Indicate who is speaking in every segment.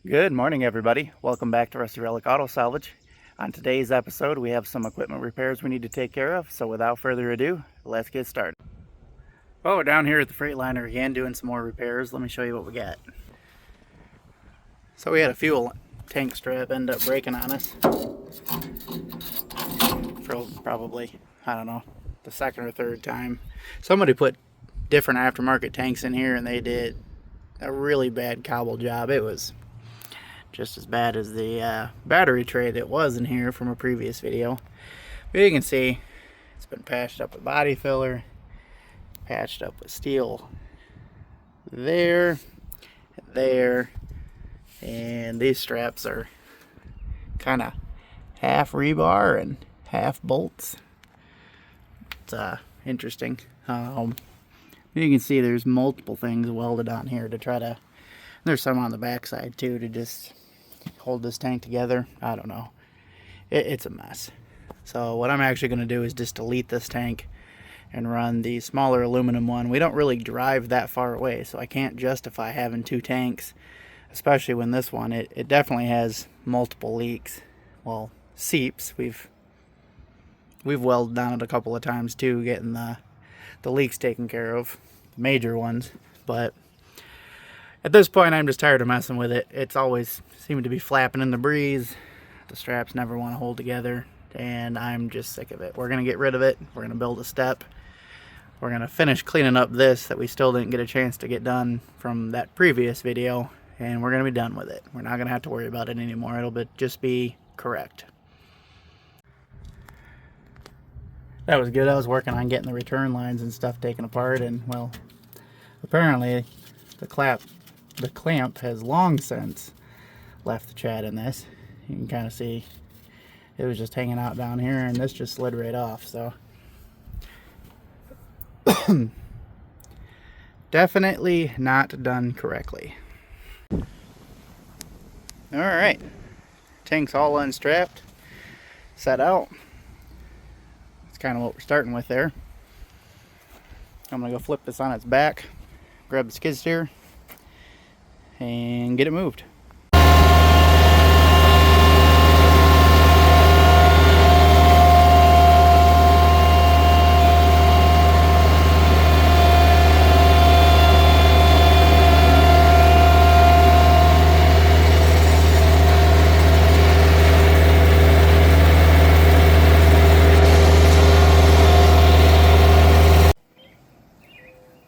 Speaker 1: Good morning, everybody. Welcome back to Rusty Relic Auto Salvage. On today's episode, we have some equipment repairs we need to take care of, so without further ado, let's get started. Well, we're down here at the Freightliner again doing some more repairs. Let me show you what we got. So we had a fuel tank strap end up breaking on us for probably, I don't know, the second or third time. Somebody put different aftermarket tanks in here and they did a really bad cobble job. It was just as bad as the battery tray that was in here from a previous video. But you can see it's been patched up with body filler, patched up with steel there, and these straps are kind of half rebar and half bolts. It's interesting. You can see there's multiple things welded on here to try to, there's some on the backside too to just hold this tank together. I don't know. It's a mess. So what I'm actually going to do is just delete this tank and run the smaller aluminum one. We don't really drive that far away, so I can't justify having two tanks, especially when this one, it definitely has multiple leaks. Well, seeps. We've welded on it a couple of times too, getting the leaks taken care of, the major ones. But at this point, I'm just tired of messing with it. It's always seeming to be flapping in the breeze. The straps never want to hold together, and I'm just sick of it. We're going to get rid of it. We're going to build a step. We're going to finish cleaning up this that we still didn't get a chance to get done from that previous video, and we're going to be done with it. We're not going to have to worry about it anymore. It'll just be correct. That was good. I was working on getting the return lines and stuff taken apart, and well, apparently the clamp has long since left the chat in this. You can kind of see it was just hanging out down here, and this just slid right off. So definitely not done correctly. All right, tank's all unstrapped, set out. That's kind of what we're starting with there. I'm gonna go flip this on its back, grab the skid steer, and get it moved.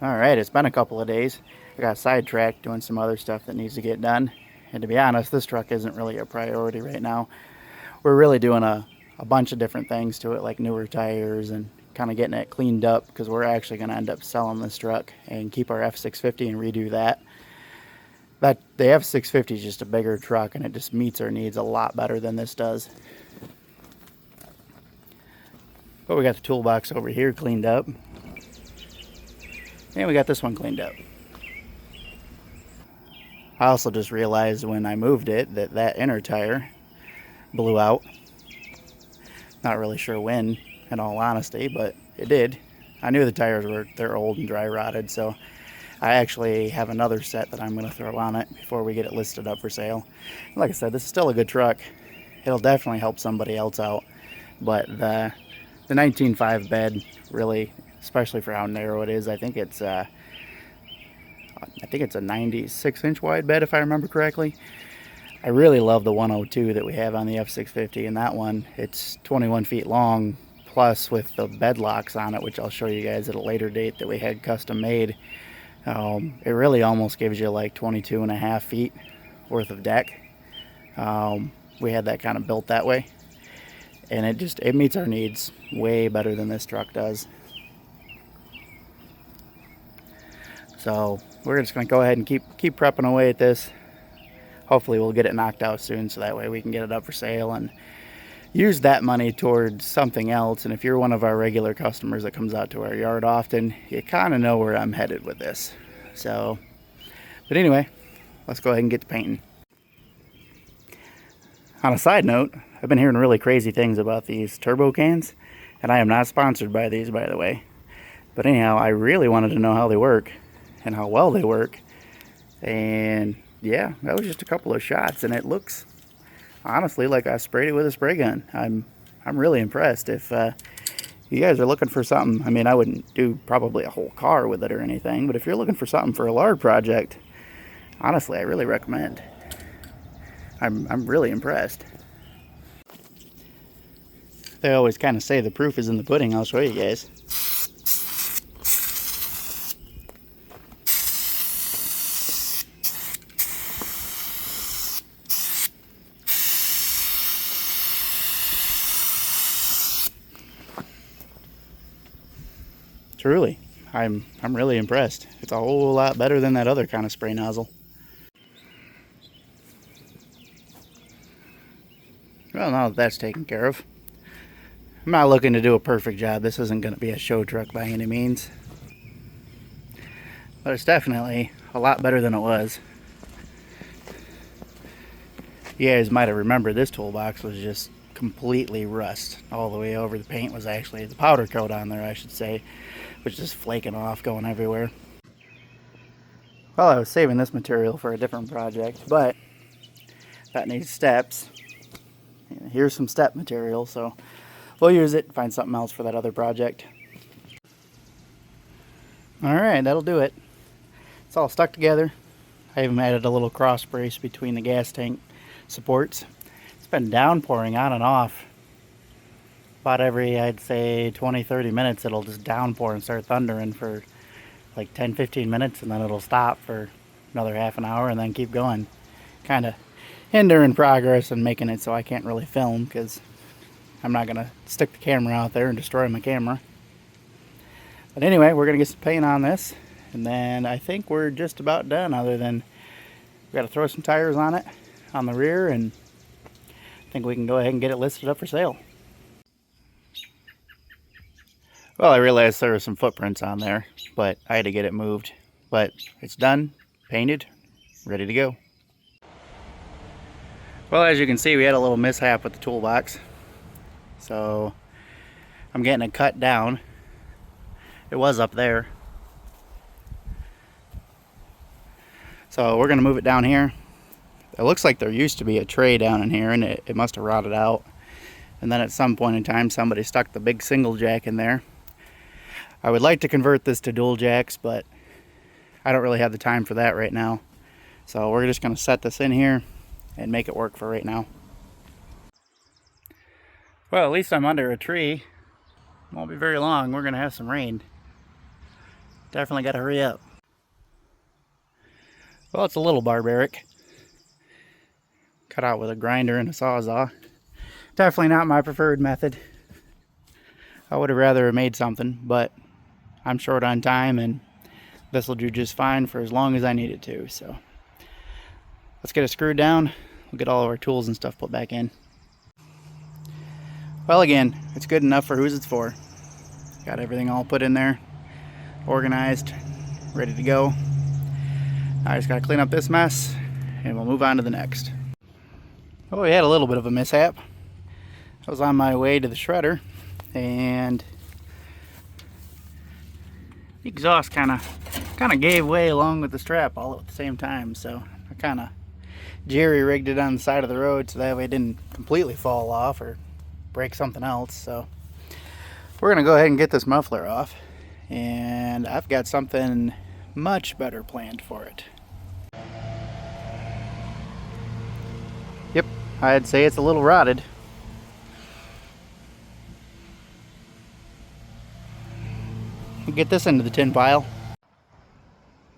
Speaker 1: Alright, it's been a couple of days. I got sidetracked doing some other stuff that needs to get done. And to be honest, this truck isn't really a priority right now. We're really doing a bunch of different things to it, like newer tires and kind of getting it cleaned up, because we're actually going to end up selling this truck and keep our F650 and redo that. The F650 is just a bigger truck, and it just meets our needs a lot better than this does. But we got the toolbox over here cleaned up. And we got this one cleaned up. I also just realized when I moved it that inner tire blew out. Not really sure when, in all honesty, but it did. I knew the tires they're old and dry rotted, so I actually have another set that I'm going to throw on it before we get it listed up for sale. Like I said, this is still a good truck. It'll definitely help somebody else out, but the 19.5 bed really, especially for how narrow it is, I think it's a 96-inch wide bed if I remember correctly. I really love the 102 that we have on the F650, and that one, it's 21 feet long, plus with the bed locks on it, which I'll show you guys at a later date that we had custom made. It really almost gives you like 22.5 feet worth of deck. We had that kind of built that way, and it meets our needs way better than this truck does. So we're just going to go ahead and keep prepping away at this. Hopefully we'll get it knocked out soon, so that way we can get it up for sale and use that money towards something else. And if you're one of our regular customers that comes out to our yard often, you kind of know where I'm headed with this. So, but anyway, let's go ahead and get to painting. On a side note, I've been hearing really crazy things about these turbo cans, and I am not sponsored by these, by the way. But anyhow, I really wanted to know how they work and how well they work, and yeah, that was just a couple of shots, and it looks honestly like I sprayed it with a spray gun. I'm really impressed. If you guys are looking for something, I mean, I wouldn't do probably a whole car with it or anything, but if you're looking for something for a large project, honestly, I really recommend. I'm really impressed. They always kind of say the proof is in the pudding. I'll show you guys. Truly, I'm really impressed. It's a whole lot better than that other kind of spray nozzle. Well, now that that's taken care of, I'm not looking to do a perfect job. This isn't going to be a show truck by any means. But it's definitely a lot better than it was. You guys might have remembered this toolbox was just completely rust all the way over. The paint was actually, the powder coat on there, I should say, was just flaking off, going everywhere. Well, I was saving this material for a different project, but that needs steps. Here's some step material, so we'll use it, find something else for that other project. Alright, that'll do it. It's all stuck together. I even added a little cross brace between the gas tank supports. It's been downpouring on and off. About every, I'd say, 20-30 minutes it'll just downpour and start thundering for like 10-15 minutes, and then it'll stop for another half an hour and then keep going. Kind of hindering progress and making it so I can't really film, because I'm not going to stick the camera out there and destroy my camera. But anyway, we're going to get some paint on this, and then I think we're just about done, other than we got to throw some tires on it on the rear, and I think we can go ahead and get it listed up for sale. Well, I realized there were some footprints on there, but I had to get it moved. But it's done, painted, ready to go. Well, as you can see, we had a little mishap with the toolbox. So I'm getting it cut down. It was up there. So we're going to move it down here. It looks like there used to be a tray down in here, and it must have rotted out. And then at some point in time, somebody stuck the big single jack in there. I would like to convert this to dual jacks, but I don't really have the time for that right now. So we're just going to set this in here and make it work for right now. Well, at least I'm under a tree. Won't be very long. We're going to have some rain. Definitely got to hurry up. Well, it's a little barbaric. Cut out with a grinder and a sawzall. Definitely not my preferred method. I would have rather made something, but I'm short on time, and this will do just fine for as long as I need it to. So let's get it screwed down. We'll get all of our tools and stuff put back in. Well, again, it's good enough for who's it's for. Got everything all put in there, organized, ready to go. I just got to clean up this mess, and we'll move on to the next. Oh, we had a little bit of a mishap. I was on my way to the shredder, and the exhaust kind of gave way along with the strap all at the same time. So I kind of jerry-rigged it on the side of the road so that way it didn't completely fall off or break something else. So we're gonna go ahead and get this muffler off, and I've got something much better planned for it. Yep, I'd say it's a little rotted. We'll get this into the tin pile.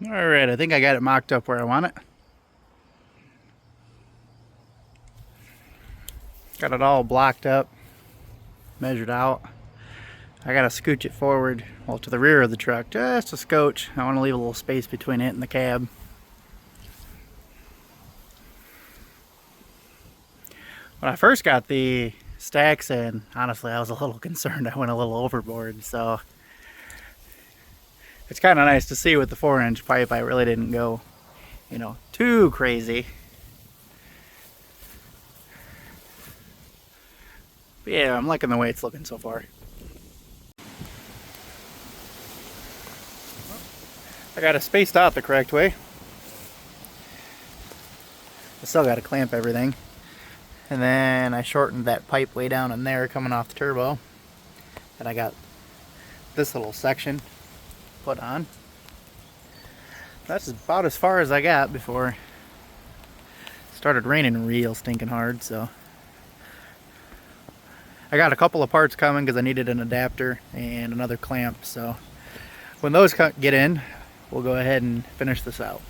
Speaker 1: Alright, I think I got it mocked up where I want it. Got it all blocked up, measured out. I gotta scooch it forward, well, to the rear of the truck, just a scotch. I want to leave a little space between it and the cab. When I first got the stacks in, honestly, I was a little concerned. I went a little overboard, so it's kind of nice to see with the 4-inch pipe I really didn't go, you know, too crazy. But yeah, I'm liking the way it's looking so far. I got it spaced out the correct way. still got to clamp everything. And then I shortened that pipe way down in there coming off the turbo. And I got this little section put on. That's about as far as I got before it started raining real stinking hard. So I got a couple of parts coming because I needed an adapter and another clamp. So when those get in, we'll go ahead and finish this out.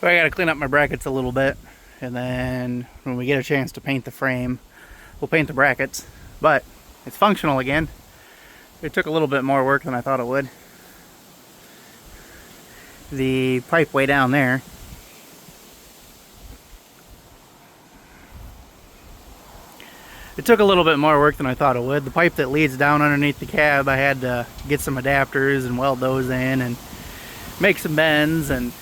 Speaker 1: So I got to clean up my brackets a little bit, and then when we get a chance to paint the frame, we'll paint the brackets. But it's functional again. It took a little bit more work than I thought it would. The pipe way down there, it took a little bit more work than I thought it would. The pipe that leads down underneath the cab, I had to get some adapters and weld those in and make some bends, and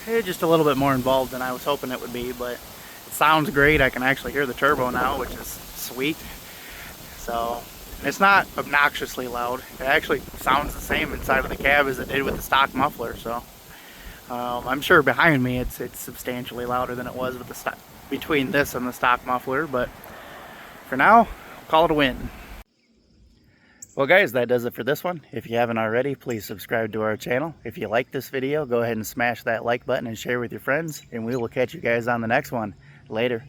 Speaker 1: it's just a little bit more involved than I was hoping it would be, but it sounds great. I can actually hear the turbo now, which is sweet. So, and it's not obnoxiously loud. It actually sounds the same inside of the cab as it did with the stock muffler. So I'm sure behind me it's substantially louder than it was with the stock, between this and the stock muffler, but for now, I'll call it a win. Well guys, that does it for this one. If you haven't already, please subscribe to our channel. If you like this video, go ahead and smash that like button and share with your friends, and we will catch you guys on the next one. Later.